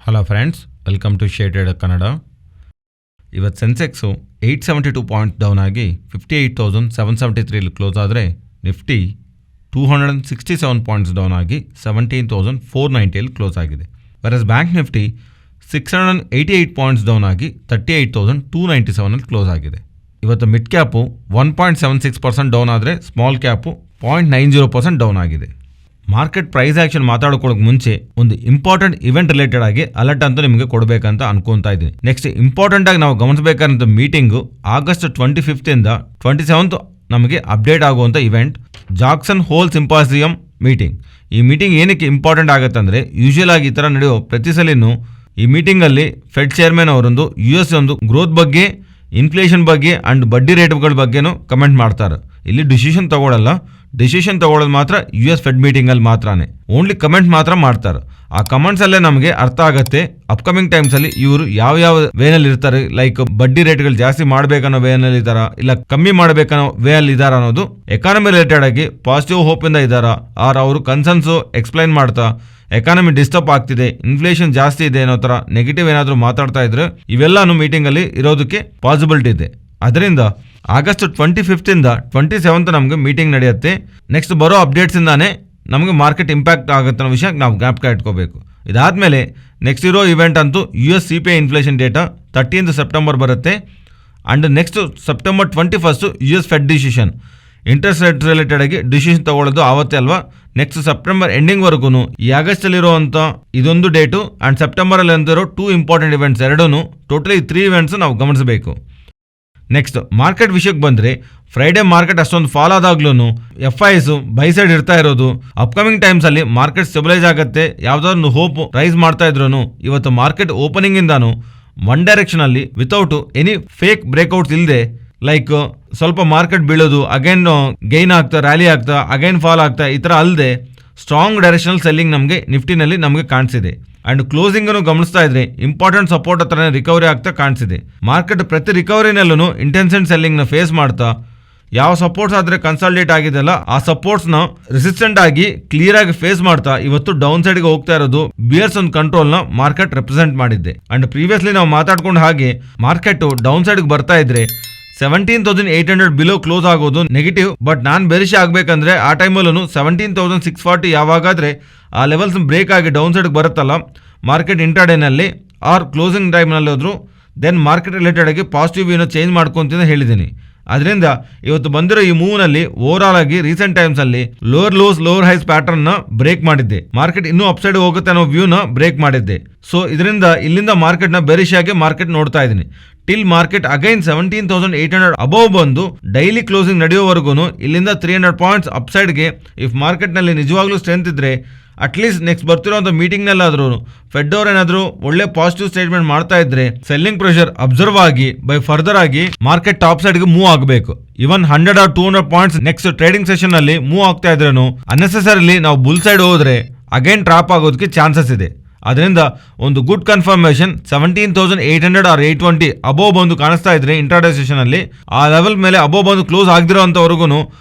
Hello friends, welcome to ಶೇಟೆಡ್ ಕನ್ನಡ. ಇವತ್ತು Sensex 872 point down ಆಗಿ 58,773 ಕ್ಲೋಸ್ ಆದರೆ ನಿಫ್ಟಿ 267 ಪಾಯಿಂಟ್ಸ್ ಡೌನ್ ಆಗಿ 17,490 ಕ್ಲೋಸ್ ಆಗಿದೆ. Virus bank Nifty 688 points down ಆಗಿ 38,297 ಕ್ಲೋಸ್ ಆಗಿದೆ. ಇವತ್ತು ಮಿಡ್ ಕ್ಯಾಪು 1.76% ಡೌನ್ ಆದರೆ ಸ್ಮಾಲ್ ಕ್ಯಾಪು 0.90% ಡೌನ್ ಆಗಿದೆ. ಮಾರ್ಕೆಟ್ ಪ್ರೈಸ್ ಆ್ಯಕ್ಷನ್ ಮಾತಾಡ್ಕೊಳ್ಳೋಕೆ ಮುಂಚೆ ಒಂದು ಇಂಪಾರ್ಟೆಂಟ್ ಇವೆಂಟ್ ರಿಲೇಟೆಡ್ ಆಗಿ ಅಲರ್ಟ್ ಅಂತೂ ನಿಮಗೆ ಕೊಡಬೇಕಂತ ಅನ್ಕೊತಾ ಇದ್ದೀನಿ. ನೆಕ್ಸ್ಟ್ ಇಂಪಾರ್ಟೆಂಟ್ ಆಗಿ ನಾವು ಗಮನಿಸಬೇಕಾದಂಥ ಮೀಟಿಂಗು ಆಗಸ್ಟ್ 25 ಇಂದ 27 ನಮಗೆ ಅಪ್ಡೇಟ್ ಆಗುವಂಥ ಇವೆಂಟ್ ಜಾಕ್ಸನ್ ಹೋಲ್ ಸಿಂಪಾಸಿಯಂ ಮೀಟಿಂಗ್. ಈ ಮೀಟಿಂಗ್ ಏನಕ್ಕೆ ಇಂಪಾರ್ಟೆಂಟ್ ಆಗುತ್ತೆ ಅಂದರೆ, ಯೂಶುವಲ್ ಆಗಿ ಈ ಥರ ನಡೆಯೋ ಪ್ರತಿ ಸಲಿನೂ ಈ ಮೀಟಿಂಗಲ್ಲಿ ಫೆಡ್ ಚೇರ್ಮನ್ ಅವರೊಂದು US ಒಂದು ಗ್ರೋತ್ ಬಗ್ಗೆ, ಇನ್ಫ್ಲೇಷನ್ ಬಗ್ಗೆ ಆ್ಯಂಡ್ ಬಡ್ಡಿ ರೇಟ್ಗಳ ಬಗ್ಗೆನೂ ಕಮೆಂಟ್ ಮಾಡ್ತಾರೆ. ಇಲ್ಲಿ ಡಿಸಿಷನ್ ತಗೊಳ್ಳಲ್ಲ. ಡಿಸಿಷನ್ ತಗೊಳ್ಳೋದು ಮಾತ್ರ US ಫೆಡ್ ಮೀಟಿಂಗಲ್ಲಿ ಮಾತ್ರನೇ. ಓನ್ಲಿ ಕಮೆಂಟ್ ಮಾತ್ರ ಮಾಡ್ತಾರೆ. ಆ ಕಮೆಂಟ್ಸಲ್ಲೇ ನಮಗೆ ಅರ್ಥ ಆಗುತ್ತೆ ಅಪ್ಕಮಿಂಗ್ ಟೈಮ್ಸಲ್ಲಿ ಇವರು ಯಾವ ವೇನಲ್ಲಿ ಇರ್ತಾರೆ. ಲೈಕ್ ಬಡ್ಡಿ ರೇಟ್ಗಳು ಜಾಸ್ತಿ ಮಾಡಬೇಕನ್ನೋ ವೇನಲ್ಲಿ ಇದ್ದಾರಾ, ಇಲ್ಲ ಕಮ್ಮಿ ಮಾಡಬೇಕನ್ನೋ ವೇಯಲ್ಲಿ ಇದ್ದಾರಾ ಅನ್ನೋದು. ಎಕಾನಮಿ ರಿಲೇಟೆಡ್ ಆಗಿ ಪಾಸಿಟಿವ್ ಹೋಪಿಂದ ಇದ್ದಾರಾ, ಆರ್ ಅವರು ಕನ್ಸರ್ನ್ಸು ಎಕ್ಸ್ಪ್ಲೈನ್ ಮಾಡ್ತಾ ಎಕಾನಮಿ ಡಿಸ್ಟರ್ಬ್ ಆಗ್ತಿದೆ, ಇನ್ಫ್ಲೇಷನ್ ಜಾಸ್ತಿ ಇದೆ ಅನ್ನೋ ಥರ ನೆಗೆಟಿವ್ ಏನಾದರೂ ಮಾತಾಡ್ತಾ ಇದ್ರೆ ಇವೆಲ್ಲಾನು ಮೀಟಿಂಗಲ್ಲಿ ಇರೋದಕ್ಕೆ ಪಾಸಿಬಿಲಿಟಿ ಇದೆ. ಅದರಿಂದ ಆಗಸ್ಟ್ 25 ಇಂದ 27 ನಮಗೆ ಮೀಟಿಂಗ್ ನಡೆಯುತ್ತೆ. ನೆಕ್ಸ್ಟ್ ಬರೋ ಅಪ್ಡೇಟ್ಸಿಂದಾನೇ ನಮಗೆ ಮಾರ್ಕೆಟ್ ಇಂಪ್ಯಾಕ್ಟ್ ಆಗುತ್ತೆ ಅನ್ನೋ ವಿಷಯ ನಾವು ಜ್ಞಾಪಕ ಇಟ್ಕೋಬೇಕು. ಇದಾದಮೇಲೆ ನೆಕ್ಸ್ಟ್ ಇರೋ ಇವೆಂಟ್ ಅಂತೂ US CPI inflation data 13th September ಬರುತ್ತೆ. And next September 21 US Fed decision, interest rate related ಆಗಿ ಡಿಸಿಷನ್ ತಗೊಳ್ಳೋದು ಆವತ್ತೇ ಅಲ್ವಾ. ನೆಕ್ಸ್ಟ್ ಸೆಪ್ಟೆಂಬರ್ ಎಂಡಿಂಗ್ವರೆಗೂ ಈ ಆಗಸ್ಟಲ್ಲಿರುವಂಥ ಇದೊಂದು ಡೇಟು ಆ್ಯಂಡ್ ಸೆಪ್ಟೆಂಬರಲ್ಲಿ ಅಂತಿರೋ 2 ಇಂಪಾರ್ಟೆಂಟ್ ಇವೆಂಟ್ಸ್ ಎರಡೂ ಟೋಟಲಿ 3 ಇವೆಂಟ್ಸ್ ನಾವು ಗಮನಿಸಬೇಕು. ನೆಕ್ಸ್ಟ್ ಮಾರ್ಕೆಟ್ ವಿಷಯಕ್ಕೆ ಬಂದರೆ, ಫ್ರೈಡೇ ಮಾರ್ಕೆಟ್ ಅಷ್ಟೊಂದು ಫಾಲ್ ಆದಾಗ್ಲೂ FIs ಬೈ ಸೈಡ್ ಇರ್ತಾ ಇರೋದು. ಅಪ್ಕಮಿಂಗ್ ಟೈಮ್ಸಲ್ಲಿ ಮಾರ್ಕೆಟ್ ಸ್ಟೆಬಿಲೈಸ್ ಆಗುತ್ತೆ ಯಾವುದಾದ್ರು ಹೋಪ್ ರೈಸ್ ಮಾಡ್ತಾ ಇದ್ರು ಇವತ್ತು ಮಾರ್ಕೆಟ್ ಓಪನಿಂಗಿಂದಾನು ಒನ್ ಡೈರೆಕ್ಷನಲ್ಲಿ ವಿತೌಟ್ ಎನಿ ಫೇಕ್ ಬ್ರೇಕ್ಔಟ್ಸ್ ಇಲ್ಲದೆ, ಲೈಕ್ ಸ್ವಲ್ಪ ಮಾರ್ಕೆಟ್ ಬೀಳೋದು, ಅಗೈನ್ ಗೈನ್ ಆಗ್ತಾ, ರ್ಯಾಲಿ ಆಗ್ತಾ, ಅಗೈನ್ ಫಾಲ್ ಆಗ್ತಾ, ಈ ಥರ ಅಲ್ಲದೆ ಸ್ಟ್ರಾಂಗ್ ಡೈರೆಕ್ಷನಲ್ ಸೆಲ್ಲಿಂಗ್ ನಮಗೆ ನಿಫ್ಟಿನಲ್ಲಿ ನಮಗೆ ಕಾಣಿಸಿದೆ. ಆ್ಯಂಡ್ ಕ್ಲೋಸಿಂಗನ್ನು ಗಮನಿಸ್ತಾ ಇದ್ರೆ ಇಂಪಾರ್ಟೆಂಟ್ ಸಪೋರ್ಟ್ ಹತ್ರನೇ ರಿಕವರಿ ಆಗ್ತಾ ಕಾಣಿಸಿದೆ. ಮಾರ್ಕೆಟ್ ಪ್ರತಿ ರಿಕವರಿನಲ್ಲೂ ಇಂಟೆನ್ಸೆಂಟ್ ಸೆಲ್ಲಿಂಗ್ನ ಫೇಸ್ ಮಾಡ್ತಾ ಯಾವ ಸಪೋರ್ಟ್ಸ್ ಆದರೆ ಕನ್ಸಾಲಿಡೇಟ್ ಆಗಿದೆಲ್ಲ ಆ ಸಪೋರ್ಟ್ಸ್ನ ರೆಸಿಸ್ಟೆಂಟ್ ಆಗಿ ಕ್ಲಿಯರ್ ಆಗಿ ಫೇಸ್ ಮಾಡ್ತಾ ಇವತ್ತು ಡೌನ್ ಸೈಡ್ಗೆ ಹೋಗ್ತಾ ಇರೋದು ಬಿಯರ್ಸ್ ಒಂದು ಕಂಟ್ರೋಲ್ನ ಮಾರ್ಕೆಟ್ ರೆಪ್ರೆಸೆಂಟ್ ಮಾಡಿದ್ದೆ. ಆ್ಯಂಡ್ ಪ್ರೀವಿಯಸ್ಲಿ ನಾವು ಮಾತಾಡ್ಕೊಂಡು ಹಾಗೆ ಮಾರ್ಕೆಟ್ ಡೌನ್ ಸೈಡ್ಗೆ ಬರ್ತಾ ಇದ್ರೆ 17,800 ಬಿಲೋ ಕ್ಲೋಸ್ ಆಗೋದು ನೆಗೆಟಿವ್. ಬಟ್ ನಾನು ಬೆರಿಷ ಆಗಬೇಕಂದ್ರೆ ಆ ಟೈಮಲ್ಲೂ 17,640 ಯಾವಾಗಾದರೆ ಆ ಲೆವೆಲ್ಸ್ ಬ್ರೇಕ್ ಆಗಿ ಡೌನ್ ಸೈಡ್ಗೆ ಬರುತ್ತಲ್ಲ ಮಾರ್ಕೆಟ್ ಇಂಟ್ರಾಡೇನಲ್ಲಿ ಆರ್ ಕ್ಲೋಸಿಂಗ್ ಟೈಮ್ನಲ್ಲಿ ಹೋದ್ರು ದೆನ್ ಮಾರ್ಕೆಟ್ ರಿಲೇಟೆಡ್ ಆಗಿ ಪಾಸಿಟಿವ್ ಏನೋ ಚೇಂಜ್ ಮಾಡ್ಕೊಂತ ಹೇಳಿದ್ದೀನಿ. ಅದರಿಂದ ಇವತ್ತು ಬಂದಿರೋ ಈ ಮೂವ್ನಲ್ಲಿ ಓವರಾಲ್ ಆಗಿ ರೀಸೆಂಟ್ ಟೈಮ್ಸಲ್ಲಿ ಲೋವರ್ ಲೋಸ್ ಲೋವರ್ ಹೈಸ್ ಪ್ಯಾಟರ್ನ್ನ ಬ್ರೇಕ್ ಮಾಡಿದ್ದೆ. ಮಾರ್ಕೆಟ್ ಇನ್ನೂ ಅಪ್ಸೈಡ್ ಹೋಗುತ್ತೆ ಅನ್ನೋ ವ್ಯೂನ ಬ್ರೇಕ್ ಮಾಡಿದ್ದೆ. ಸೊ ಇದರಿಂದ ಇಲ್ಲಿಂದ ಮಾರ್ಕೆಟ್ನ ಬೆರಿಷ್ ಆಗಿ ಮಾರ್ಕೆಟ್ ನೋಡ್ತಾ ಇದ್ದೀನಿ. ಟಿಲ್ ಮಾರ್ಕೆಟ್ ಅಗೈನ್ 17,800 ಅಬೌವ್ ಬಂದು ಡೈಲಿ ಕ್ಲೋಸಿಂಗ್ ನಡೆಯೋವರೆಗೂ ಇಲ್ಲಿಂದ 300 ಪಾಯಿಂಟ್ಸ್ ಅಪ್ಸೈಡ್ಗೆ ಇಫ್ ಮಾರ್ಕೆಟ್ನಲ್ಲಿ ನಿಜವಾಗ್ಲೂ ಸ್ಟ್ರೆಂತ್ ಇದ್ದರೆ ಅಟ್ಲೀಸ್ಟ್ ನೆಕ್ಸ್ಟ್ ಬರ್ತಿರೋಂಥ ಮೀಟಿಂಗ್ನಲ್ಲಾದ್ರೂ ಫೆಡ್ ಅವ್ರು ಏನಾದರೂ ಒಳ್ಳೆ ಪಾಸಿಟಿವ್ ಸ್ಟೇಟ್ಮೆಂಟ್ ಮಾಡ್ತಾ ಇದ್ರೆ ಸೆಲ್ಲಿಂಗ್ ಪ್ರೆಷರ್ ಅಬ್ಸರ್ವ್ ಆಗಿ ಬೈ ಫರ್ದರ್ ಆಗಿ ಮಾರ್ಕೆಟ್ ಟಾಪ್ ಸೈಡ್ಗೆ ಮೂವ್ ಆಗಬೇಕು. ಇವನ್ 100 or 200 points next trading session ಅಲ್ಲಿ ಮೂವ್ ಆಗ್ತಾ ಇದ್ರೂ ಅನ್ನೆಸೆಸರಿಲಿ ನಾವು ಬುಲ್ ಸೈಡ್ ಹೋದ್ರೆ ಅಗೈನ್ ಟ್ರಾಪ್ ಆಗೋದಕ್ಕೆ ಚಾನ್ಸಸ್ ಇದೆ. ಅದರಿಂದ ಒಂದು ಗುಡ್ ಕನ್ಫರ್ಮೇಷನ್ 17,800 or 820 ಅಬೋವ್ ಬಂದು ಕಾಣಿಸ್ತಾ ಇದ್ರೆ ಇಂಟ್ರಾಡೇ ಸೆಷನ್ ಅಲ್ಲಿ ಆ ಲೆವೆಲ್ ಮೇಲೆ ಅಬೋವ್ ಬಂದು ಕ್ಲೋಸ್ ಆಗದಿರೋ ಅಂಥವರೆಗೂ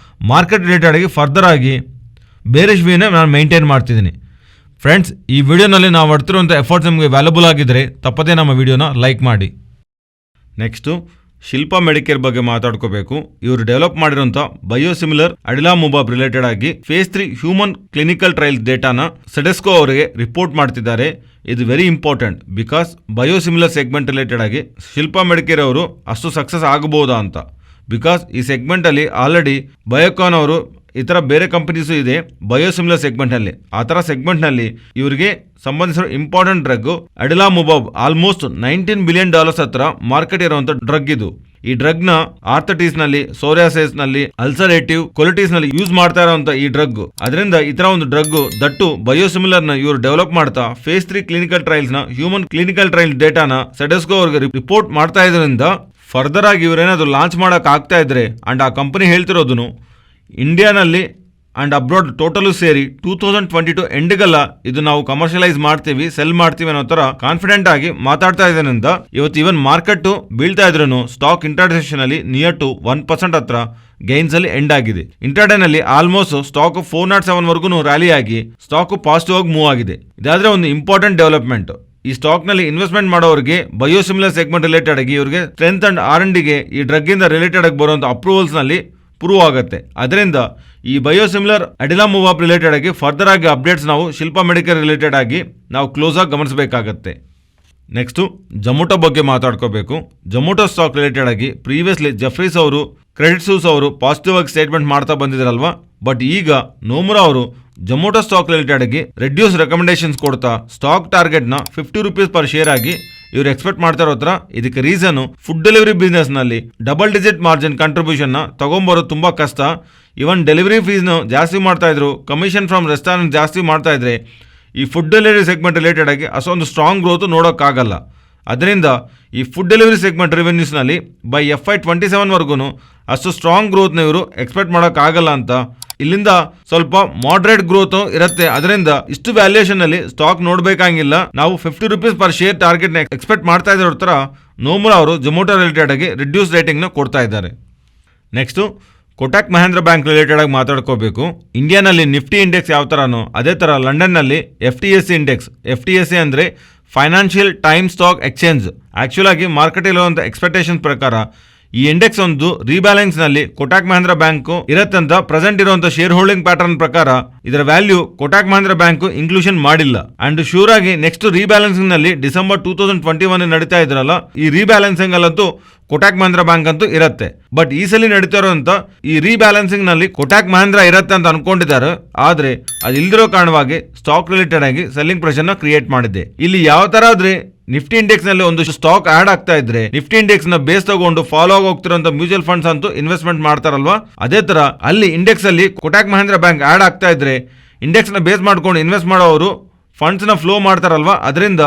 ಮಾರ್ಕೆಟ್ ರಿಲೇಟೆಡ್ ಆಗಿ ಫರ್ದರ್ ಆಗಿ ಬೇರಿಶ್ ವ್ಯೂನೇ ನಾನು ಮೇಂಟೈನ್ ಮಾಡ್ತಿದ್ದೀನಿ. ಫ್ರೆಂಡ್ಸ್, ಈ ವಿಡಿಯೋನಲ್ಲಿ ನಾವು ಮಾಡ್ತಿರುವಂಥ ಎಫರ್ಟ್ಸ್ ನಿಮಗೆ ವ್ಯಾಲ್ಯುಬಲ್ ಆಗಿದ್ದರೆ ತಪ್ಪದೇ ನಮ್ಮ ವಿಡಿಯೋನ ಲೈಕ್ ಮಾಡಿ. ನೆಕ್ಸ್ಟು ಶಿಲ್ಪಾ ಮೆಡಿಕೇರ್ ಬಗ್ಗೆ ಮಾತಾಡ್ಕೋಬೇಕು. ಇವರು ಡೆವಲಪ್ ಮಾಡಿರೋಂಥ ಬಯೋಸಿಮಿಲರ್ ಅಡಿಲಾಮುಬಾಬ್ ರಿಲೇಟೆಡ್ ಆಗಿ ಫೇಸ್ 3 ಹ್ಯೂಮನ್ ಕ್ಲಿನಿಕಲ್ ಟ್ರಯಲ್ ಡೇಟಾನ ಸೆಡೆಸ್ಕೋ ಅವರಿಗೆ ರಿಪೋರ್ಟ್ ಮಾಡ್ತಿದ್ದಾರೆ. ಇದು very important because biosimilar segment related ಆಗಿ ಶಿಲ್ಪಾ ಮೆಡಿಕೇರ್ ಅವರು ಅಷ್ಟು ಸಕ್ಸಸ್ ಆಗಬಹುದಾ ಅಂತ. ಬಿಕಾಸ್ ಈ ಸೆಗ್ಮೆಂಟಲ್ಲಿ ಆಲ್ರೆಡಿ ಬಯೋಕಾನ್ ಅವರು ಈ ಥರ ಬೇರೆ ಕಂಪನೀಸು ಇದೆ ಬಯೋಸಿಮಿಲರ್ ಸೆಗ್ಮೆಂಟ್ನಲ್ಲಿ. ಆ ಥರ ಸೆಗ್ಮೆಂಟ್ನಲ್ಲಿ ಇವರಿಗೆ ಸಂಬಂಧಿಸಿರೋ ಇಂಪಾರ್ಟೆಂಟ್ ಡ್ರಗ್ ಅಡಿಲಾಮುಬಾಬ್ ಆಲ್ಮೋಸ್ಟ್ $19 ಬಿಲಿಯನ್ ಹತ್ರ ಮಾರ್ಕೆಟ್ ಇರುವಂಥ ಡ್ರಗ್ ಇದು. ಈ ಡ್ರಗ್ನ ಆರ್ಥೈಟಿಸ್ನಲ್ಲಿ, ಸೋರಿಯಾಸಿಸ್ನಲ್ಲಿ, ಅಲ್ಸರೇಟಿವ್ ಕೊಲಿಟಿಸ್ನಲ್ಲಿ ಯೂಸ್ ಮಾಡ್ತಾ ಇರೋಂಥ ಈ ಡ್ರಗ್. ಅದರಿಂದ ಈ ಥರ ಒಂದು ಡ್ರಗ್ ದಟ್ಟು ಬಯೋಸಿಮಿಲರ್ನ ಇವರು ಡೆವಲಪ್ ಮಾಡ್ತಾ ಫೇಸ್ 3 ಕ್ಲಿನಿಕಲ್ ಟ್ರಯಲ್ಸ್ನ ಹ್ಯೂಮನ್ ಕ್ಲಿನಿಕಲ್ ಟ್ರಯಲ್ ಡೇಟಾನ ಸೆಡೆಸ್ಕೋ ಅವ್ರಿಗೆ ರಿಪೋರ್ಟ್ ಮಾಡ್ತಾ ಇದ್ರಿಂದ ಫರ್ದರ್ ಆಗಿ ಇವರೇನಾದ್ರು ಲಾಂಚ್ ಮಾಡೋಕೆ ಆಗ್ತಾ ಇದ್ರೆ ಆ್ಯಂಡ್ ಆ ಕಂಪನಿ ಹೇಳ್ತಿರೋದು ಇಂಡಿಯಾನಲ್ಲಿ ಆ್ಯಂಡ್ ಅಬ್ರಾಡ್ ಟೋಟಲು ಸೇರಿ 2022 ಎಂಡ್ಗೆಲ್ಲ ಇದು ನಾವು ಕಮರ್ಷಿಯಲೈಸ್ ಮಾಡ್ತೀವಿ, ಸೆಲ್ ಮಾಡ್ತೀವಿ ಅನ್ನೋ ಥರ ಕಾನ್ಫಿಡೆಂಟ್ ಆಗಿ ಮಾತಾಡ್ತಾ ಇದ್ದೇನೆಂದ ಇವತ್ತು ಇವನ್ ಮಾರ್ಕೆಟ್ ಬೀಳ್ತಾ ಇದ್ರೂ ಸ್ಟಾಕ್ ಇಂಟ್ರಾಡೇ ಸೆಷನಲ್ಲಿ ನಿಯರ್ ಟು 1% ಹತ್ರ ಗೈನ್ಸ್ ಅಲ್ಲಿ ಎಂಡ್ ಆಗಿದೆ. ಇಂಟ್ರಾಡೇನಲ್ಲಿ ಆಲ್ಮೋಸ್ಟ್ ಸ್ಟಾಕ್ 407 ವರೆಗೂ ರ್ಯಾಲಿ ಆಗಿ ಸ್ಟಾಕ್ ಪಾಸಿಟಿವ್ ಆಗಿ ಮೂವ್ ಆಗಿದೆ. ಇದಾದ್ರೆ ಒಂದು ಇಂಪಾರ್ಟೆಂಟ್ ಡೆವಲಪ್ಮೆಂಟ್. ಈ ಸ್ಟಾಕ್ನಲ್ಲಿ ಇನ್ವೆಸ್ಟ್ಮೆಂಟ್ ಮಾಡೋರಿಗೆ ಬಯೋಸಿಮಿಲರ್ ಸೆಗ್ಮೆಂಟ್ ರಿಲೇಟೆಡ್ ಆಗಿ ಇವರಿಗೆ ಸ್ಟ್ರೆಂತ್ ಅಂಡ್ R&Dಗೆ ಈ ಡ್ರಗ್ ಇಂದ ರಿಲೇಟೆಡ್ ಆಗಿ ಬರುವಂಥ ಅಪ್ರೂವಲ್ಸ್ನಲ್ಲಿ ಪ್ರೂವ್ ಆಗುತ್ತೆ. ಅದರಿಂದ ಈ ಬಯೋಸಿಮಿಲರ್ ಅಡಿಲಾಮುವಾಪ್ ರಿಲೇಟೆಡ್ ಆಗಿ ಫರ್ದರ್ ಆಗಿ ಅಪ್ಡೇಟ್ಸ್ ನಾವು ಶಿಲ್ಪಾ ಮೆಡಿಕೇರ್ ರಿಲೇಟೆಡ್ ಆಗಿ ನಾವು ಕ್ಲೋಸ್ ಆಗಿ ಗಮನಿಸಬೇಕಾಗತ್ತೆ. ನೆಕ್ಸ್ಟು ಜೊಮೊಟೊ ಬಗ್ಗೆ ಮಾತಾಡ್ಕೋಬೇಕು. ಜೊಮೊಟೊ ಸ್ಟಾಕ್ ರಿಲೇಟೆಡ್ ಆಗಿ ಪ್ರೀವಿಯಸ್ಲಿ ಜೆಫ್ರೀಸ್ ಅವರು, ಕ್ರೆಡಿಟ್ ಸೂಸ್ ಅವರು ಪಾಸಿಟಿವ್ ಆಗಿ ಸ್ಟೇಟ್ಮೆಂಟ್ ಮಾಡ್ತಾ ಬಂದಿದ್ದಾರಲ್ವಾ. ಬಟ್ ಈಗ ನೋಮುರಾ ಅವರು ಜೊಮೊಟೊ ಸ್ಟಾಕ್ ರಿಲೇಟೆಡ್ ಆಗಿ ರೆಡ್ಯೂಸ್ ರೆಕಮೆಂಡೇಶನ್ಸ್ ಕೊಡ್ತಾ ಸ್ಟಾಕ್ ಟಾರ್ಗೆಟ್ನ ₹50 ಪರ್ ಶೇರ್ ಆಗಿ ಇವರು ಎಕ್ಸ್ಪೆಕ್ಟ್ ಮಾಡ್ತಾ ಇರೋ ಹತ್ರ. ಇದಕ್ಕೆ ರೀಸನ್ ಫುಡ್ ಡೆಲಿವರಿ ಬಿಸ್ನೆಸ್ ನಲ್ಲಿ ಡಬಲ್ ಡಿಜಿಟ್ ಮಾರ್ಜಿನ್ ಕಂಟ್ರಿಬ್ಯೂಷನ್ ನ ತಗೊಂಬರೋದು ತುಂಬಾ ಕಷ್ಟ. ಇವನ್ ಡೆಲಿವರಿ ಫೀಸ್ನು ಜಾಸ್ತಿ ಮಾಡ್ತಾ ಇದ್ರು, ಕಮಿಷನ್ ಫ್ರಮ್ ರೆಸ್ಟೋರೆಂಟ್ ಜಾಸ್ತಿ ಮಾಡ್ತಾ ಇದ್ರೆ ಈ ಫುಡ್ ಡೆಲಿವರಿ ಸೆಗ್ಮೆಂಟ್ ರಿಲೇಟೆಡ್ ಆಗಿ ಅಷ್ಟೊಂದು ಸ್ಟ್ರಾಂಗ್ ಗ್ರೋತ್ ನೋಡೋಕ್ಕಾಗಲ್ಲ. ಅದರಿಂದ ಈ ಫುಡ್ ಡೆಲಿವರಿ ಸೆಗ್ಮೆಂಟ್ ರೆವೆನ್ಯೂಸ್ನಲ್ಲಿ ಬೈ FY27 ವರ್ಗೂ ಅಷ್ಟು ಸ್ಟ್ರಾಂಗ್ ಗ್ರೋತ್ನ ಇವರು ಎಕ್ಸ್ಪೆಕ್ಟ್ ಮಾಡೋಕ್ಕಾಗಲ್ಲ ಅಂತ. ಇಲ್ಲಿಂದ ಸ್ವಲ್ಪ ಮಾಡ್ರೇಟ್ ಗ್ರೋತ್ ಇರುತ್ತೆ. ಅದರಿಂದ ಇಷ್ಟು ವ್ಯಾಲ್ಯೂಯೇಷನ್ ನಲ್ಲಿ ಸ್ಟಾಕ್ ನೋಡಬೇಕಾಗಿಲ್ಲ. ನಾವು ₹50 ಪರ್ ಶೇರ್ ಟಾರ್ಗೆಟ್ನ ಎಕ್ಸ್ಪೆಕ್ಟ್ ಮಾಡ್ತಾ ಇರೋ ಥರ ನೋಮುರಾ ಅವರು ಜೊಮೊಟೊ ರಿಲೇಟೆಡ್ ಆಗಿ ರಿಡ್ಯೂಸ್ ರೇಟಿಂಗ್ನ ಕೊಡ್ತಾ ಇದ್ದಾರೆ. Next Kotak Mahindra bank related ಆಗಿ ಮಾತಾಡ್ಕೋಬೇಕು. ಇಂಡಿಯಾನಲ್ಲಿ ನಿಫ್ಟಿ ಇಂಡೆಕ್ಸ್ ಯಾವ ಥರನೋ ಅದೇ ಥರ ಲಂಡನ್ನಲ್ಲಿ FTSE ಇಂಡೆಕ್ಸ್, FTSE ಅಂದರೆ financial time stock exchange, actual ಆಗಿ ಮಾರ್ಕೆಟ್ ಇರುವಂಥ ಎಕ್ಸ್ಪೆಕ್ಟೇಷನ್ ಪ್ರಕಾರ ಈ ಇಂಡೆಕ್ಸ್ ಒಂದು ರೀಬ್ಯಾಲೆನ್ಸ್ ನಲ್ಲಿ ಕೊಟಕ್ ಮಹೇಂದ್ರ ಬ್ಯಾಂಕ್ ಇರತ್ತಂತ ಪ್ರೆಸೆಂಟ್ ಇರುವಂತ ಶೇರ್ ಹೋಲ್ಡಿಂಗ್ ಪ್ಯಾಟರ್ನ್ ಪ್ರಕಾರ ಇದರ value Kotak Mahindra bank inclusion ಮಾಡಿಲ್ಲ. ಅಂಡ್ ಶೂರ್ ಆಗಿ ನೆಕ್ಸ್ಟ್ ರೀಬ್ಯಾಲೆನ್ಸಿಂಗ್ ನಲ್ಲಿ ಡಿಸೆಂಬರ್ 2021 ನಡೀತಾ ಇದ್ರಲ್ಲ, ಈ ರೀಬ್ಯಾಲೆನ್ಸಿಂಗ್ ಅಲ್ಲಂತೂ ಕೊಟಕ್ ಮಹೇಂದ್ರ ಬ್ಯಾಂಕ್ ಅಂತೂ ಇರುತ್ತೆ. ಬಟ್ ಈ ಸಲ ನಡೀತಾ ಇರುವಂತ ಈ ರೀಬ್ಯಾಲೆನ್ಸಿಂಗ್ ನಲ್ಲಿ ಕೊಟಕ್ ಮಹೇಂದ್ರ ಇರುತ್ತೆ ಅಂತ ಅನ್ಕೊಂಡಿದ್ದಾರೆ. ಆದ್ರೆ ಅದು ಇಲ್ದಿರೋ ಕಾರಣವಾಗಿ ಸ್ಟಾಕ್ ರಿಲೇಟೆಡ್ ಆಗಿ ಸೆಲ್ಲಿಂಗ್ ಪ್ರೆಷರ್ ನ ಕ್ರಿಯೇಟ್ ಮಾಡಿದೆ. ಇಲ್ಲಿ ಯಾವ ತರ ಆದ್ರೆ ನಿಫ್ಟಿ ಇಂಡೆಕ್ಸ್ ನಲ್ಲಿ ಒಂದು ಸ್ಟಾಕ್ ಆಡ್ ಆಗ್ತಾ ಇದ್ರೆ ನಿಫ್ಟಿ ಇಂಡೆಕ್ಸ್ ನ ಬೇಸ್ ತಗೊಂಡು ಫಾಲೋ ಆಗಿ ಹೋಗ್ತಿರೋಂತ ಮ್ಯೂಚುವಲ್ ಫಂಡ್ಸ್ ಅಂತೂ ಇನ್ವೆಸ್ಟ್ಮೆಂಟ್ ಮಾಡ್ತಾರಲ್ವಾ, ಅದೇ ತರ ಅಲ್ಲಿ ಇಂಡೆಕ್ಸ್ ಅಲ್ಲಿ ಕೊಟಕ್ ಮಹೇಂದ್ರ ಬ್ಯಾಂಕ್ ಆಡ್ ಆಗ್ತಾ ಇದ್ರೆ ಇಂಡೆಕ್ಸ್ ನ ಬೇಸ್ ಮಾಡ್ಕೊಂಡು ಇನ್ವೆಸ್ಟ್ ಮಾಡೋರು ಫಂಡ್ಸ್ ನ ಫ್ಲೋ ಮಾಡ್ತಾರಲ್ವಾ. ಅದರಿಂದ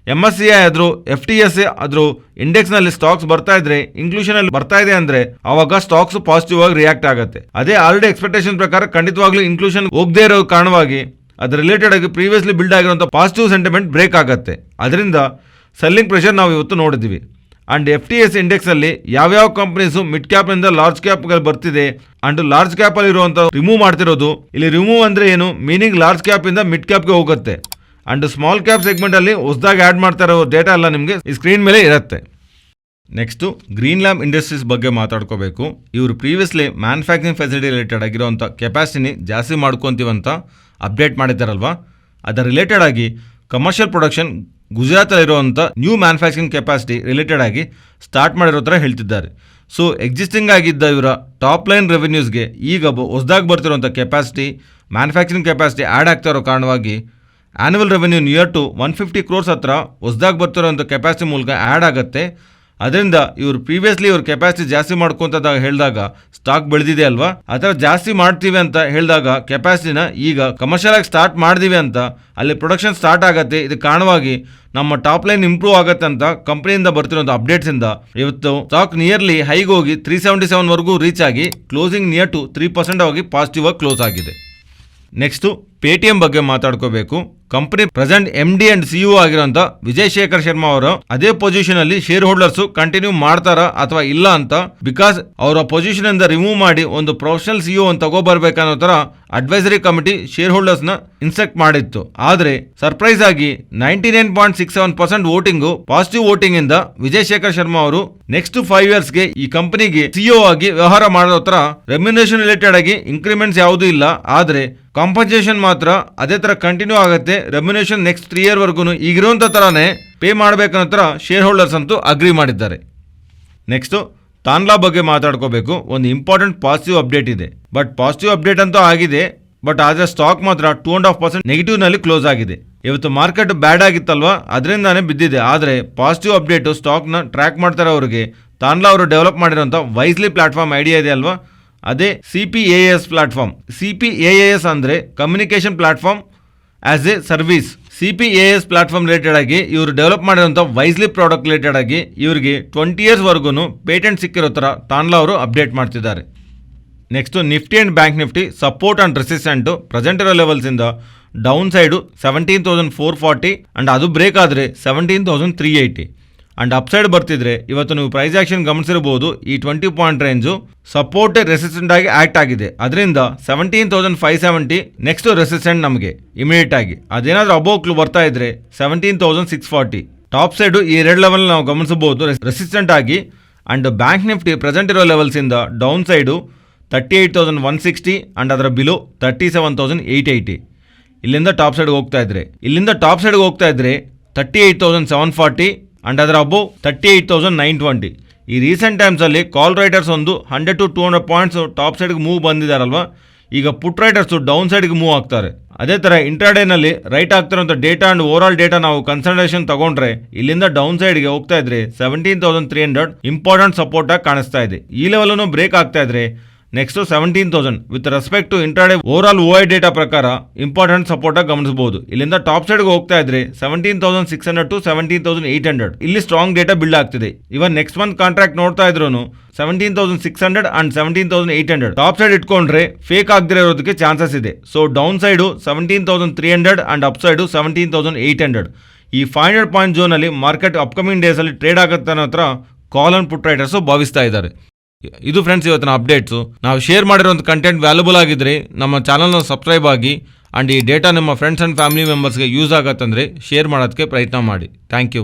MSCI ಆದ್ರೂ FTSE ಆದ್ರೂ ಇಂಡೆಕ್ಸ್ ನಲ್ಲಿ ಸ್ಟಾಕ್ಸ್ ಬರ್ತಾ ಇದ್ರೆ ಇನ್ಕ್ಲೂಷನ್ ಅಲ್ಲಿ ಬರ್ತಾ ಇದೆ ಅಂದ್ರೆ ಅವಾಗ ಸ್ಟಾಕ್ಸ್ ಪಾಸಿಟಿವ್ ಆಗಿ ರಿಯಾಕ್ಟ್ ಆಗುತ್ತೆ. ಅದೇ ಆಲ್ರೆಡಿ ಎಕ್ಸ್ಪೆಕ್ಟೇಷನ್ ಪ್ರಕಾರ ಖಂಡಿತವಾಗ್ಲೂ ಇನ್ಕ್ಲೂಷನ್ ಹೋಗದೇ ಇರೋ ಕಾರಣವಾಗಿ ಅದ್ರ ರಿಲೇಟೆಡ್ ಆಗಿ ಪ್ರೀವಿಯಸ್ಲಿ ಬಿಲ್ಡ್ ಆಗಿರುವಂಥ ಪಾಸಿಟಿವ್ ಸೆಂಟಿಮೆಂಟ್ ಬ್ರೇಕ್ ಆಗುತ್ತೆ. ಅದರಿಂದ ಸೆಲ್ಲಿಂಗ್ ಪ್ರೆಷರ್ ನಾವು ಇವತ್ತು ನೋಡಿದ್ವಿ. ಅಂಡ್ FTSE ಇಂಡೆಕ್ಸ್ ಅಲ್ಲಿ ಯಾವ್ಯಾವ ಕಂಪನೀಸು ಮಿಡ್ ಕ್ಯಾಪ್ ಇಂದ ಲಾರ್ಜ್ ಕ್ಯಾಪ್ ಬರ್ತಿದೆ ಅಂಡ್ ಲಾರ್ಜ್ ಕ್ಯಾಪ್ ಅಲ್ಲಿ ಇರುವಂತ ರಿಮೂವ್ ಮಾಡ್ತಿರೋದು. ಇಲ್ಲಿ ರಿಮೂವ್ ಅಂದ್ರೆ ಏನು ಮೀನಿಂಗ್ ಲಾರ್ಜ್ ಕ್ಯಾಪ್ ಇಂದ ಮಿಡ್ ಕ್ಯಾಪ್ಗೆ ಹೋಗುತ್ತೆ. ಅಂಡ್ ಸ್ಮಾಲ್ ಕ್ಯಾಪ್ ಸೆಗ್ಮೆಂಟ್ ಅಲ್ಲಿ ಹೊಸದಾಗಿ ಆಡ್ ಮಾಡ್ತಾ ಇರೋ ಡೇಟಾ ಎಲ್ಲ ನಿಮಗೆ ಈ ಸ್ಕ್ರೀನ್ ಮೇಲೆ ಇರುತ್ತೆ. ನೆಕ್ಸ್ಟು ಗ್ರೀನ್ಲ್ಯಾಮ್ ಇಂಡಸ್ಟ್ರೀಸ್ ಬಗ್ಗೆ ಮಾತಾಡ್ಕೋಬೇಕು. ಇವರು ಪ್ರೀವಿಯಸ್ಲಿ ಮ್ಯಾನುಫ್ಯಾಕ್ಚರಿಂಗ್ ಫೆಸಿಲಿಟಿ ರಿಲೇಟೆಡ್ ಆಗಿರುವಂಥ ಕೆಪಾಸಿಟಿನಿ ಜಾಸ್ತಿ ಮಾಡ್ಕೊತೀವಂತ ಅಪ್ಡೇಟ್ ಮಾಡಿದ್ದಾರಲ್ವಾ. ಅದರ ರಿಲೇಟೆಡ್ ಆಗಿ ಕಮರ್ಷಿಯಲ್ ಪ್ರೊಡಕ್ಷನ್ ಗುಜರಾತಲ್ಲಿರುವಂಥ ನ್ಯೂ ಮ್ಯಾನುಫ್ಯಾಕ್ಚರಿಂಗ್ ಕೆಪಾಸಿಟಿ ರಿಲೇಟೆಡ್ ಆಗಿ ಸ್ಟಾರ್ಟ್ ಮಾಡಿರೋ ಥರ ಹೇಳ್ತಿದ್ದಾರೆ. ಸೊ ಎಕ್ಸಿಸ್ಟಿಂಗ್ ಆಗಿದ್ದ ಇವರ ಟಾಪ್ ಲೈನ್ ರೆವೆನ್ಯೂಸ್ಗೆ ಈಗ ಹೊಸದಾಗಿ ಬರ್ತಿರೋಂಥ ಕೆಪಾಸಿಟಿ ಮ್ಯಾನುಫ್ಯಾಕ್ಚರಿಂಗ್ ಕೆಪಾಸಿಟಿ ಆ್ಯಡ್ ಆಗ್ತಾ ಇರೋ ಕಾರಣವಾಗಿ annual revenue near to 150 crores ಹತ್ರ ಹೊಸದಾಗಿ ಬರ್ತಿರೋಂಥ ಕೆಪಾಸಿಟಿ ಮೂಲಕ ಆ್ಯಡ್ ಆಗುತ್ತೆ. ಅದರಿಂದ ಇವರು ಪ್ರೀವಿಯಸ್ಲಿ ಇವ್ರ ಕೆಪಾಸಿಟಿ ಜಾಸ್ತಿ ಮಾಡ್ಕೊಂತದಾಗ ಹೇಳಿದಾಗ ಸ್ಟಾಕ್ ಬೆಳೆದಿದೆ ಅಲ್ವಾ, ಆ ಥರ ಜಾಸ್ತಿ ಮಾಡ್ತೀವಿ ಅಂತ ಹೇಳಿದಾಗ ಕೆಪಾಸಿಟಿನ ಈಗ ಕಮರ್ಷಿಯಲ್ ಆಗಿ ಸ್ಟಾರ್ಟ್ ಮಾಡಿದೀವಿ ಅಂತ ಅಲ್ಲಿ ಪ್ರೊಡಕ್ಷನ್ ಸ್ಟಾರ್ಟ್ ಆಗುತ್ತೆ. ಇದಕ್ಕೆ ಕಾರಣವಾಗಿ ನಮ್ಮ ಟಾಪ್ ಲೈನ್ ಇಂಪ್ರೂವ್ ಆಗುತ್ತೆ ಅಂತ ಕಂಪ್ನಿಯಿಂದ ಬರ್ತಿರೋಂಥ ಅಪ್ಡೇಟ್ಸಿಂದ ಇವತ್ತು ಸ್ಟಾಕ್ ನಿಯರ್ಲಿ ಹೈಗೆ ಹೋಗಿ 377 ವರೆಗೂ ರೀಚ್ ಆಗಿ ಕ್ಲೋಸಿಂಗ್ ನಿಯರ್ ಟು 3% ಆಗಿ ಪಾಸಿಟಿವ್ ಆಗಿ ಕ್ಲೋಸ್ ಆಗಿದೆ. ನೆಕ್ಸ್ಟು ಪೇಟಿಎಂ ಬಗ್ಗೆ ಮಾತಾಡ್ಕೋಬೇಕು. Company present MD and CEO ಆಗಿರೋಂಥ ವಿಜಯ್ ಶೇಖರ್ ಶರ್ಮಾ ಅವರು ಅದೇ ಪೊಸಿಷನ್ ಅಲ್ಲಿ ಶೇರ್ ಹೋಲ್ಡರ್ಸ್ ಕಂಟಿನ್ಯೂ ಮಾಡ್ತಾರಾ ಅಥವಾ ಇಲ್ಲ ಅಂತ, ಬಿಕಾಸ್ ಅವರ ಪೊಸಿಷನ್ ಇಂದ ರಿಮೂವ್ ಮಾಡಿ ಒಂದು ಪ್ರೊಫೆಷನಲ್ CEO ಅಂತ ತಗೋಬರ್ಬೇಕನ್ನೋ ತರ ಅಡ್ವೈಸರಿ ಕಮಿಟಿ ಶೇರ್ ಹೋಲ್ಡರ್ಸ್ ನ ಇನ್ಸ್ಟ್ರಕ್ಟ್ ಮಾಡಿತ್ತು. ಆದ್ರೆ ಸರ್ಪ್ರೈಸ್ ಆಗಿ 99.67% ವೋಟಿಂಗ್ ಪಾಸಿಟಿವ್ ವೋಟಿಂಗ್ ಇಂದ ವಿಜಯ್ ಶೇಖರ್ ಶರ್ಮಾ ಅವರು ನೆಕ್ಸ್ಟ್ 5 yearsಗೆ ಈ ಕಂಪನಿಗೆ CEO ಆಗಿ ವ್ಯವಹಾರ ಮಾಡೋ ತರ ರೆಮ್ಯುನೇಷನ್ ರಿಲೇಟೆಡ್ ಆಗಿ ಇನ್ಕ್ರಿಮೆಂಟ್ಸ್ ಯಾವುದೂ ಇಲ್ಲ. ಆದ್ರೆ ಕಾಂಪನ್ಸೇಷನ್ ಮಾತ್ರ ಅದೇ ತರ ಕಂಟಿನ್ಯೂ ಆಗುತ್ತೆ. ರೆಮ್ಯುನೇಷನ್ ನೆಕ್ಸ್ಟ್ 3 year ವರ್ಗು ಈಗಿರುವಂತ ತರಾನೇ ಪೇ ಮಾಡಬೇಕನ್ನೋ ತರ ಶೇರ್ ಹೋಲ್ಡರ್ಸ್ ಅಂತೂ ಅಗ್ರಿ ಮಾಡಿದ್ದಾರೆ. ನೆಕ್ಸ್ಟ್ ತಾನ್ಲಾ ಬಗ್ಗೆ ಮಾತಾಡ್ಕೋಬೇಕು. ಒಂದು ಇಂಪಾರ್ಟೆಂಟ್ ಪಾಸಿಟಿವ್ ಅಪ್ಡೇಟ್ ಇದೆ. ಬಟ್ ಪಾಸಿಟಿವ್ ಅಪ್ಡೇಟ್ ಅಂತೂ ಆಗಿದೆ, ಬಟ್ ಆದರೆ ಸ್ಟಾಕ್ ಮಾತ್ರ 2.5% ನೆಗೆಟಿವ್ ನಲ್ಲಿ ಕ್ಲೋಸ್ ಆಗಿದೆ. ಇವತ್ತು ಮಾರ್ಕೆಟ್ ಬ್ಯಾಡ್ ಆಗಿತ್ತಲ್ವಾ, ಅದರಿಂದಾನೇ ಬಿದ್ದಿದೆ. ಆದರೆ ಪಾಸಿಟಿವ್ ಅಪ್ಡೇಟ್ ಸ್ಟಾಕ್ನ ಟ್ರ್ಯಾಕ್ ಮಾಡ್ತಾರೆ ಅವರಿಗೆ ತಾನ್ಲಾ ಅವರು ಡೆವಲಪ್ ಮಾಡಿರೋಂಥ ವೈಸ್ಲಿ ಪ್ಲಾಟ್ಫಾರ್ಮ್ ಐಡಿಯಾ ಇದೆ ಅಲ್ವಾ, ಅದೇ CPaaS ಪ್ಲಾಟ್ಫಾರ್ಮ್. CPaaS ಅಂದರೆ communication platform as A service. CPaaS platform related ಆಗಿ ಇವರು ಡೆವಲಪ್ ಮಾಡಿರೋಂಥ ವೈಸ್ಲಿ ಪ್ರಾಡಕ್ಟ್ ರಿಲೇಟೆಡ್ ಆಗಿ ಇವರಿಗೆ 20 years ವರ್ಗು ಪೇಟೆಂಟ್ ಸಿಕ್ಕಿರೋ ಥರ ತಾನ್ಲಾ ಅವರು ಅಪ್ಡೇಟ್ ಮಾಡ್ತಿದ್ದಾರೆ. Next Nifty and bank Nifty support and resistant present ಇರೋ ಲೆವೆಲ್ಸಿಂದ ಡೌನ್ ಸೈಡು 17,440 ಆ್ಯಂಡ್ ಅದು ಬ್ರೇಕ್ ಆದರೆ 17,380. ಅಂಡ್ ಅಪ್ಸೈಡ್ ಬರ್ತಿದ್ರೆ ಇವತ್ತು ನೀವು ಪ್ರೈಸ್ ಆಕ್ಷನ್ ಗಮನಿಸಿರಬಹುದು. ಈ 20 ಪಾಯಿಂಟ್ ರೇಂಜು ಸಪೋರ್ಟ್ ರೆಸಿಸ್ಟೆಂಟ್ ಆಗಿ ಆಕ್ಟ್ ಆಗಿದೆ. ಅದರಿಂದ 17,570 ನೆಕ್ಸ್ಟ್ ರೆಸಿಸ್ಟೆಂಟ್ ನಮಗೆ ಇಮಿಡಿಯೇಟ್ ಆಗಿ. ಅದೇನಾದ್ರೂ ಅಬೋವ್ ಕ್ಲೂ ಬರ್ತಾ ಇದ್ರೆ 17,640 ಟಾಪ್ ಸೈಡ್ ಈ 2 ಲೆವೆಲ್ ನಾವು ಗಮನಿಸಬಹುದು ರೆಸಿಸ್ಟೆಂಟ್ ಆಗಿ. ಅಂಡ್ ಬ್ಯಾಂಕ್ ನಿಫ್ಟಿ ಪ್ರೆಸೆಂಟ್ ಇರೋ ಲೆವೆಲ್ಸ್ ಇಂದ ಡೌನ್ ಸೈಡು 38,160 ಅಂಡ್ ಅದರ ಬಿಲೋ 37,880 ಇಲ್ಲಿಂದ ಟಾಪ್ ಸೈಡ್ಗೆ ಹೋಗ್ತಾ ಇದ್ರೆ 38,740 ಅಂಡ್ ಅದರ ಅಬೋವ್ 38,920. ಈ ರೀಸೆಂಟ್ ಟೈಮ್ಸಲ್ಲಿ ಕಾಲ್ ರೈಟರ್ಸ್ ಒಂದು 100 to 200 ಪಾಯಿಂಟ್ಸ್ ಟಾಪ್ ಸೈಡ್ಗೆ ಮೂವ್ ಬಂದಿದ್ದಾರಲ್ವಾ. ಈಗ ಪುಟ್ ರೈಟರ್ಸು ಡೌನ್ ಸೈಡ್ಗೆ ಮೂವ್ ಆಗ್ತಾರೆ. ಅದೇ ಥರ ಇಂಟ್ರಾಡೇನಲ್ಲಿ ರೈಟ್ ಆಗ್ತಿರೋಂಥ data and overall data ನಾವು ಕನ್ಸಿಡರೇಷನ್ ತಗೊಂಡ್ರೆ ಇಲ್ಲಿಂದ ಡೌನ್ ಸೈಡ್ಗೆ ಹೋಗ್ತಾ ಇದ್ರೆ 17,300 ಇಂಪಾರ್ಟೆಂಟ್ ಸಪೋರ್ಟ್ ಆಗಿ ಕಾಣಿಸ್ತಾ ಇದೆ. ಈ ಲೆವೆಲ್ ಬ್ರೇಕ್ ಆಗ್ತಾ ಇದ್ರೆ next 17,000 with respect to intraday over all OI data ಪ್ರಕಾರ ಇಂಪಾರ್ಟೆಂಟ್ ಸಪೋರ್ಟ್ ಆಗಿ ಗಮನಿಸಬಹುದು. ಇಲ್ಲಿಂದ ಟಾಪ್ ಸೈಡ್ಗೆ ಹೋಗ್ತಾ ಇದ್ರೆ 17,600 to 17,800 ಇಲ್ಲಿ ಸ್ಟ್ರಾಂಗ್ ಡೇಟಾ ಬಿಲ್ಡ್ ಆಗ್ತಿದೆ. ಇವನ್ ನೆಕ್ಸ್ಟ್ ಮಂತ್ ಕಾಂಟ್ರಾಕ್ಟ್ ನೋಡ್ತಾ ಇದ್ರು 17,600 ಅಂಡ್ 17,800 ಟಾಪ್ ಸೈಡ್ ಇಟ್ಕೊಂಡ್ರೆ ಫೇಕ್ ಆಗದಿರೋ ಇರೋದಕ್ಕೆ ಚಾನ್ಸಸ್ ಇದೆ. So down side 17,300 and up side 17,800. ಈ 500 ಪಾಯಿಂಟ್ ಝೋನ್ ಅಲ್ಲಿ ಮಾರ್ಕೆಟ್ ಅಪ್ಕಮಿಂಗ್ ಡೇಸ್ ಅಲ್ಲಿ ಟ್ರೇಡ್ ಆಗುತ್ತೆ ಅನ್ನೋ ಹತ್ರ ಕಾಲ್ ಅಂಡ್ ಪುಟ್ ರೈಟರ್ಸ್ ಭಾವಿಸ್ತಾ ಇದ್ದಾರೆ. ಇದು ಫ್ರೆಂಡ್ಸ್ ಇವತ್ತಿನ ಅಪ್ಡೇಟ್ಸು. ನಾವು ಶೇರ್ ಮಾಡಿರೋಂಥ ಕಂಟೆಂಟ್ ವ್ಯಾಲ್ಯೂಬಲ್ ಆಗಿದ್ರೆ ನಮ್ಮ ಚಾನಲ್ನ ಸಬ್ಸ್ಕ್ರೈಬ್ ಆಗಿ ಆ್ಯಂಡ್ ಈ ಡೇಟಾ ನಿಮ್ಮ ಫ್ರೆಂಡ್ಸ್ ಆ್ಯಂಡ್ ಫ್ಯಾಮಿಲಿ ಮೆಂಬರ್ಸ್ಗೆ ಯೂಸ್ ಆಗತ್ತಂದರೆ ಶೇರ್ ಮಾಡೋದಕ್ಕೆ ಪ್ರಯತ್ನ ಮಾಡಿ. Thank you.